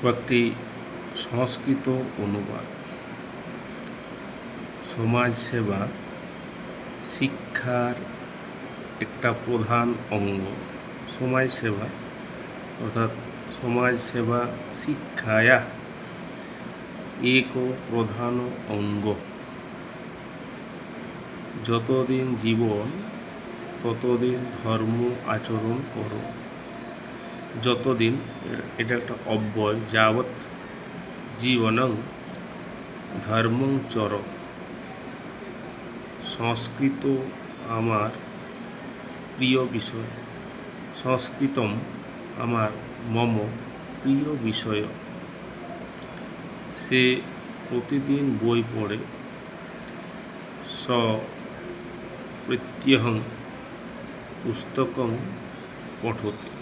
কয়েকটি সংস্কৃত অনুবাদ। সমাজসেবা শিক্ষার একটা প্রধান অঙ্গ। সমাজসেবা অর্থাৎ সমাজসেবা শিক্ষায়া এক প্রধান অঙ্গ। যতদিন জীবন ততদিন ধর্ম আচরণ করো। যতদিন, এটা একটা অব্যয়, যাবৎ জীবনং ধর্মং চর। সংস্কৃত আমার প্রিয় বিষয়। সংস্কৃতম আমার মম প্রিয় বিষয়। সে প্রতিদিন বই পড়ে। স প্রত্যহং পুস্তকং পঠতি।